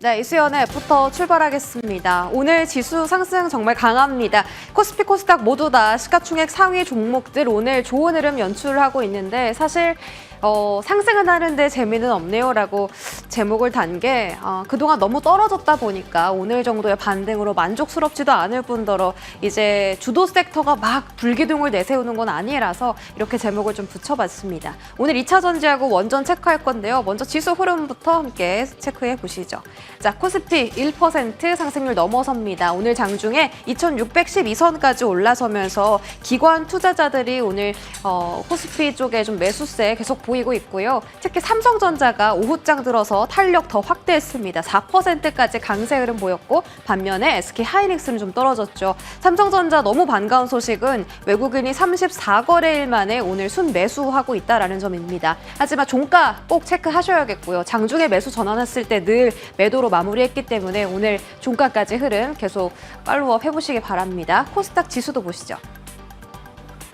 네, 이수연의 F부터 출발하겠습니다. 오늘 지수 상승 정말 강합니다. 코스피, 코스닥 모두 다 시가총액 상위 종목들 오늘 좋은 흐름 연출하고 있는데 사실 상승은 하는데 재미는 없네요라고 제목을 단 게 그동안 너무 떨어졌다 보니까 오늘 정도의 반등으로 만족스럽지도 않을 뿐더러 이제 주도 섹터가 막 불기둥을 내세우는 건 아니라서 이렇게 제목을 좀 붙여봤습니다. 오늘 2차 전지하고 원전 체크할 건데요. 먼저 지수 흐름부터 함께 체크해 보시죠. 자, 코스피 1% 상승률 넘어섭니다. 오늘 장중에 2612선까지 올라서면서 기관 투자자들이 오늘 코스피 쪽에 좀 매수세 계속 보이고 있고요. 특히 삼성전자가 오후장 들어서 탄력 더 확대했습니다. 4%까지 강세 흐름 보였고 반면에 SK하이닉스는 좀 떨어졌죠. 삼성전자 너무 반가운 소식은 외국인이 34거래일 만에 오늘 순매수하고 있다는 점입니다. 하지만 종가 꼭 체크하셔야겠고요. 장중에 매수 전환했을 때 늘 매도로 마무리했기 때문에 오늘 종가까지 흐름 계속 팔로우업 해보시기 바랍니다. 코스닥 지수도 보시죠.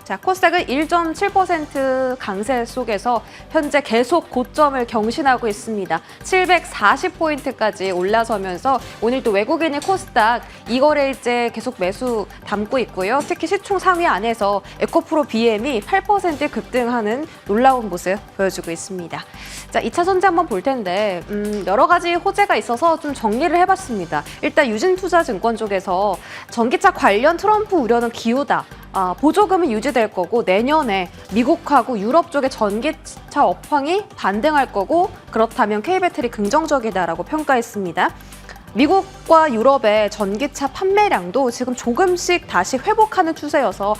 자, 코스닥은 1.7% 강세 속에서 현재 계속 고점을 경신하고 있습니다. 740포인트까지 올라서면서 오늘 또 외국인이 코스닥 2거래일째 계속 매수 담고 있고요. 특히 시총 상위 안에서 에코프로 BM이 8% 급등하는 놀라운 모습 보여주고 있습니다. 자, 2차 전지 한번 볼 텐데 여러 가지 호재가 있어서 좀 정리를 해봤습니다. 일단 유진투자증권 쪽에서 전기차 관련 트럼프 우려는 기우다. 보조금은 유지될 거고 내년에 미국하고 유럽 쪽의 전기차 업황이 반등할 거고 그렇다면 K배터리 긍정적이다라고 평가했습니다. 미국과 유럽의 전기차 판매량도 지금 조금씩 다시 회복하는 추세여서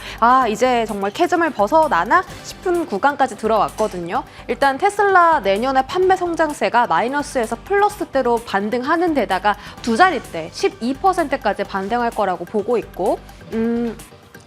이제 정말 캐즘을 벗어나나 싶은 구간까지 들어왔거든요. 일단 테슬라 내년에 판매 성장세가 마이너스에서 플러스대로 반등하는 데다가 두 자릿대 12%까지 반등할 거라고 보고 있고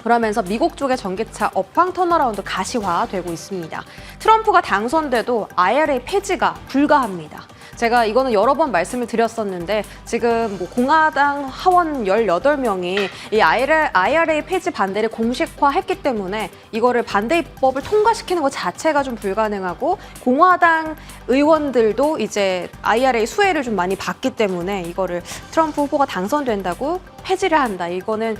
그러면서 미국 쪽의 전기차 업황 턴어라운드 가시화되고 있습니다. 트럼프가 당선돼도 IRA 폐지가 불가합니다. 제가 이거는 여러 번 말씀을 드렸었는데 지금 공화당 하원 18명이 이 IRA 폐지 반대를 공식화했기 때문에 이거를 반대 입법을 통과시키는 것 자체가 좀 불가능하고 공화당 의원들도 이제 IRA 수혜를 좀 많이 받기 때문에 이거를 트럼프 후보가 당선된다고 폐지를 한다. 이거는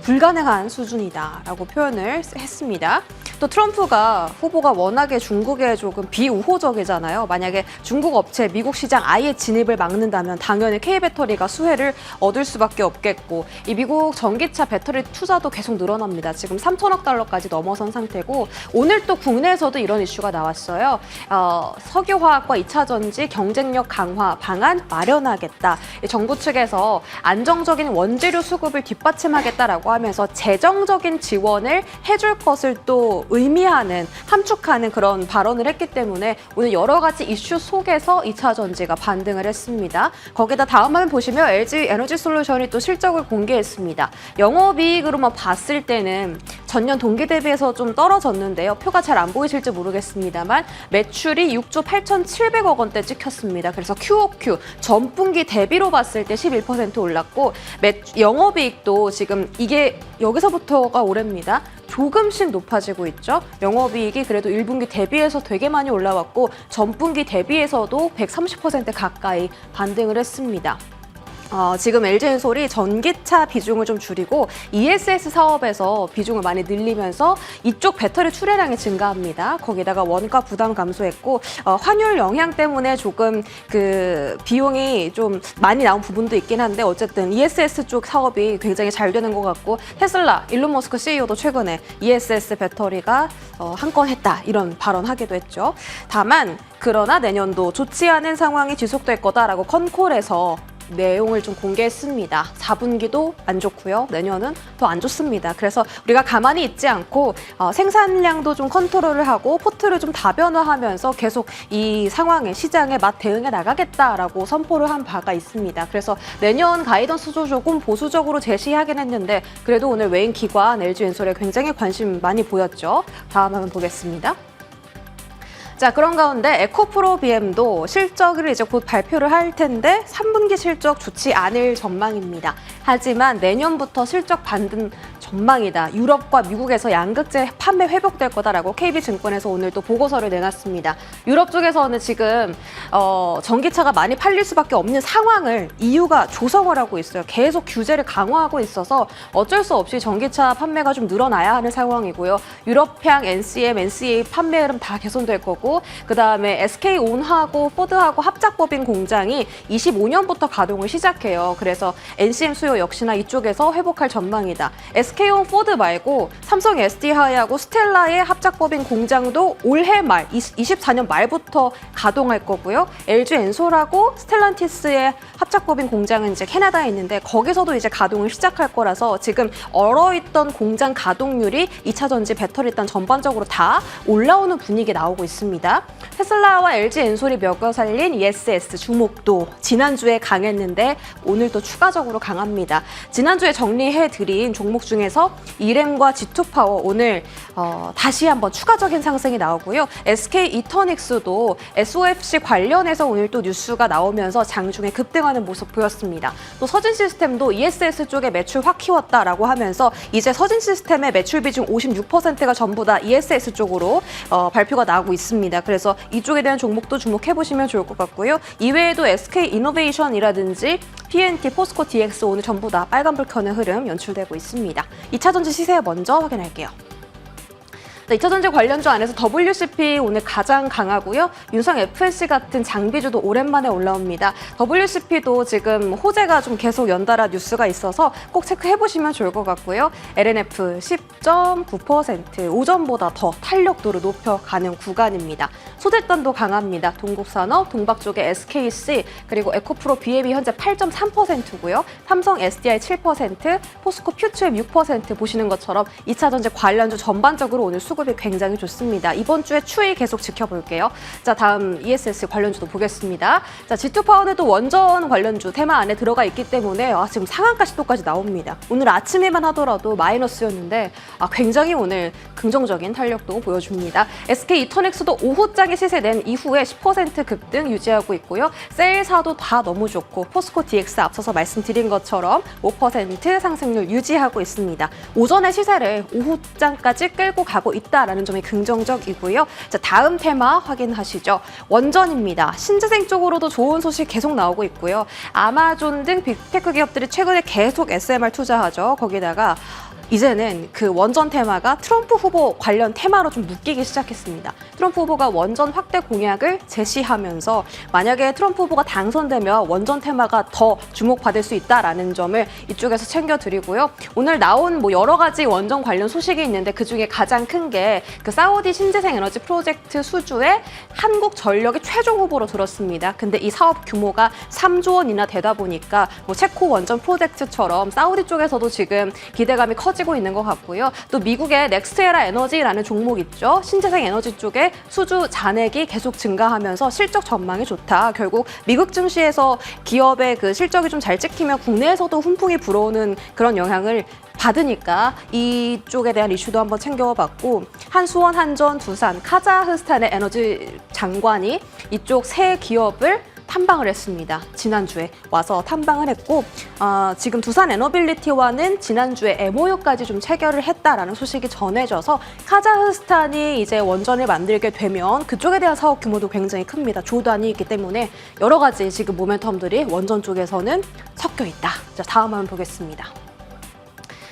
불가능한 수준이다라고 표현을 했습니다. 또 트럼프가 후보가 워낙에 중국에 조금 비우호적이잖아요. 만약에 중국 업체 미국 시장 아예 진입을 막는다면 당연히 K배터리가 수혜를 얻을 수밖에 없겠고 이 미국 전기차 배터리 투자도 계속 늘어납니다. 지금 3천억 달러까지 넘어선 상태고 오늘 또 국내에서도 이런 이슈가 나왔어요. 석유화학과 2차 전지 경쟁력 강화 방안 마련하겠다. 정부 측에서 안정적인 원재료 수급을 뒷받침하겠다라고 하면서 재정적인 지원을 해줄 것을 또 의미하는 함축하는 그런 발언을 했기 때문에 오늘 여러 가지 이슈 속에서 2차 전지가 반등을 했습니다. 거기다 다음 화면 보시면 LG 에너지솔루션이 또 실적을 공개했습니다. 영업이익으로만 봤을 때는 전년 동기 대비해서 좀 떨어졌는데요. 표가 잘 안 보이실지 모르겠습니다만 매출이 6조 8,700억 원대 찍혔습니다. 그래서 QOQ 전분기 대비로 봤을 때 11% 올랐고 영업이익도 지금 이게 여기서부터가 올해입니다. 조금씩 높아지고 있죠. 영업이익이 그래도 1분기 대비해서 되게 많이 올라왔고 전분기 대비해서도 130% 가까이 반등을 했습니다. 지금 LG엔솔이 전기차 비중을 좀 줄이고 ESS 사업에서 비중을 많이 늘리면서 이쪽 배터리 출하량이 증가합니다. 거기다가 원가 부담 감소했고 환율 영향 때문에 조금 그 비용이 좀 많이 나온 부분도 있긴 한데 어쨌든 ESS 쪽 사업이 굉장히 잘 되는 것 같고 테슬라 일론 머스크 CEO도 최근에 ESS 배터리가 한 건 했다 이런 발언하기도 했죠. 다만 그러나 내년도 좋지 않은 상황이 지속될 거다라고 컨콜에서 내용을 좀 공개했습니다. 4분기도 안 좋고요. 내년은 더 안 좋습니다. 그래서 우리가 가만히 있지 않고 생산량도 좀 컨트롤을 하고 포트를 좀 다변화하면서 계속 이 상황에 시장에 맞 대응해 나가겠다라고 선포를 한 바가 있습니다. 그래서 내년 가이던스도 조금 보수적으로 제시하긴 했는데 그래도 오늘 외인 기관 LG엔솔에 굉장히 관심 많이 보였죠. 다음 화면 보겠습니다. 자, 그런 가운데 에코프로 BM도 실적을 이제 곧 발표를 할 텐데 3분기 실적 좋지 않을 전망입니다. 하지만 내년부터 실적 반등 전망이다. 유럽과 미국에서 양극재 판매 회복될 거다라고 KB증권에서 오늘 또 보고서를 내놨습니다. 유럽 쪽에서는 지금 전기차가 많이 팔릴 수밖에 없는 상황을 EU가 조성을 하고 있어요. 계속 규제를 강화하고 있어서 어쩔 수 없이 전기차 판매가 좀 늘어나야 하는 상황이고요. 유럽향 NCM, NCA 판매 흐름 다 개선될 거고 그다음에 SK온하고 포드하고 합작법인 공장이 25년부터 가동을 시작해요. 그래서 NCM 수요 역시나 이쪽에서 회복할 전망이다. SK온 포드 말고 삼성 SD하이하고 스텔라의 합작법인 공장도 올해 말 24년 말부터 가동할 거고요. LG 엔솔하고 스텔란티스의 합작법인 공장은 이제 캐나다에 있는데 거기서도 이제 가동을 시작할 거라서 지금 얼어있던 공장 가동률이 2차 전지 배터리 단 전반적으로 다 올라오는 분위기 나오고 있습니다. 테슬라와 LG 엔솔이 먹여 살린 ESS 주목도 지난주에 강했는데 오늘 또 추가적으로 강합니다. 지난주에 정리해드린 종목 중에서 이램과 G2파워 오늘 다시 한번 추가적인 상승이 나오고요. SK 이터닉스도 SOFC 관련해서 오늘 또 뉴스가 나오면서 장중에 급등하는 모습 보였습니다. 또 서진시스템도 ESS 쪽에 매출 확 키웠다라고 하면서 이제 서진시스템의 매출 비중 56%가 전부 다 ESS 쪽으로 발표가 나오고 있습니다. 그래서 이쪽에 대한 종목도 주목해보시면 좋을 것 같고요. 이외에도 SK 이노베이션이라든지 PNT, 포스코 DX 오늘 전부 다 빨간불 켜는 흐름 연출되고 있습니다. 2차전지 시세 먼저 확인할게요. 2차전지 관련주 안에서 WCP 오늘 가장 강하고요. 윤상 FLC 같은 장비주도 오랜만에 올라옵니다. WCP도 지금 호재가 좀 계속 연달아 뉴스가 있어서 꼭 체크해보시면 좋을 것 같고요. LNF 10.9% 오전보다 더 탄력도를 높여가는 구간입니다. 소재단도 강합니다. 동국산업, 동박 쪽의 SKC, 그리고 에코프로 BAB 현재 8.3%고요. 삼성 SDI 7%, 포스코 퓨처엠 6% 보시는 것처럼 2차전지 관련주 전반적으로 오늘 수급이 굉장히 좋습니다. 이번 주에 추이 계속 지켜볼게요. 자, 다음 ESS 관련주도 보겠습니다. 자, G2파워는 또 원전 관련주 테마 안에 들어가 있기 때문에 지금 상한가 시도까지 나옵니다. 오늘 아침에만 하더라도 마이너스였는데 굉장히 오늘 긍정적인 탄력도 보여줍니다. SK 이터닉스도 오후장에 시세낸 이후에 10% 급등 유지하고 있고요. 셀사도 다 너무 좋고 포스코 DX 앞서서 말씀드린 것처럼 5% 상승률 유지하고 있습니다. 오전의 시세를 오후장까지 끌고 가고 있다라는 점이 긍정적이고요. 자, 다음 테마 확인하시죠. 원전입니다. 신재생 쪽으로도 좋은 소식 계속 나오고 있고요. 아마존 등 빅테크 기업들이 최근에 계속 SMR 투자하죠. 거기다가 이제는 그 원전 테마가 트럼프 후보 관련 테마로 좀 묶이기 시작했습니다. 트럼프 후보가 원전 확대 공약을 제시하면서 만약에 트럼프 후보가 당선되면 원전 테마가 더 주목받을 수 있다라는 점을 이쪽에서 챙겨드리고요. 오늘 나온 여러 가지 원전 관련 소식이 있는데 그중에 가장 큰 게 그 사우디 신재생 에너지 프로젝트 수주에 한국전력이 최종 후보로 들었습니다. 근데 이 사업 규모가 3조 원이나 되다 보니까 체코 원전 프로젝트처럼 사우디 쪽에서도 지금 기대감이 커지고 있는 것 같고요. 또 미국의 넥스트에라 에너지라는 종목 있죠. 신재생 에너지 쪽에 수주 잔액이 계속 증가하면서 실적 전망이 좋다. 결국 미국 증시에서 기업의 그 실적이 좀 잘 찍히면 국내에서도 훈풍이 불어오는 그런 영향을 받으니까 이쪽에 대한 이슈도 한번 챙겨봤고 한수원, 한전, 두산, 카자흐스탄의 에너지 장관이 이쪽 세 기업을 탐방을 했습니다. 지난주에 와서 탐방을 했고 지금 두산 에너빌리티와는 지난주에 MOU까지 좀 체결을 했다라는 소식이 전해져서 카자흐스탄이 이제 원전을 만들게 되면 그쪽에 대한 사업 규모도 굉장히 큽니다. 조단이 있기 때문에 여러 가지 지금 모멘텀들이 원전 쪽에서는 섞여 있다. 자, 다음 한번 보겠습니다.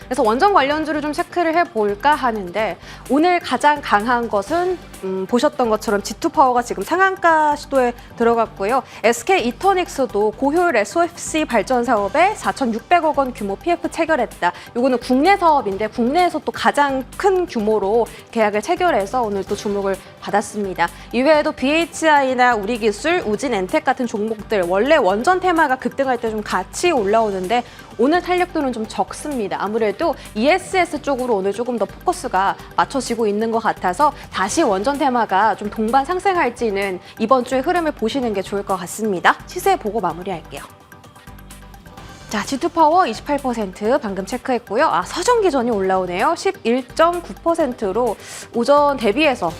그래서 원전 관련주를 좀 체크를 해볼까 하는데 오늘 가장 강한 것은 보셨던 것처럼 G2파워가 지금 상한가 시도에 들어갔고요. SK 이터닉스도 고효율 SOFC 발전 사업에 4,600억 원 규모 PF 체결했다. 이거는 국내 사업인데 국내에서 또 가장 큰 규모로 계약을 체결해서 오늘 또 주목을 받았습니다. 이외에도 BHI나 우리기술, 우진엔텍 같은 종목들 원래 원전 테마가 급등할 때 좀 같이 올라오는데 오늘 탄력도는 좀 적습니다. 아무래도 ESS 쪽으로 오늘 조금 더 포커스가 맞춰지고 있는 것 같아서 다시 원전 테마가 좀 동반 상승할지는 이번 주의 흐름을 보시는 게 좋을 것 같습니다. 시세 보고 마무리할게요. 자, G2 파워 28% 방금 체크했고요. 서전 기전이 올라오네요. 11.9%로 오전 대비해서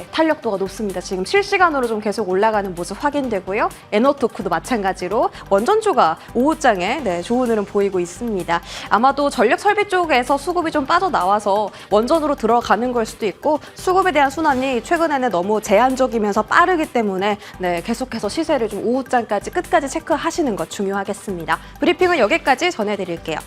탄력도가 높습니다. 지금 실시간으로 좀 계속 올라가는 모습 확인되고요. 에너토크도 마찬가지로 원전주가 오후장에 좋은 흐름 보이고 있습니다. 아마도 전력 설비 쪽에서 수급이 좀 빠져나와서 원전으로 들어가는 걸 수도 있고 수급에 대한 순환이 최근에는 너무 제한적이면서 빠르기 때문에 계속해서 시세를 좀 오후장까지 끝까지 체크하시는 것 중요하겠습니다. 브리핑은 여기까지 전해드릴게요.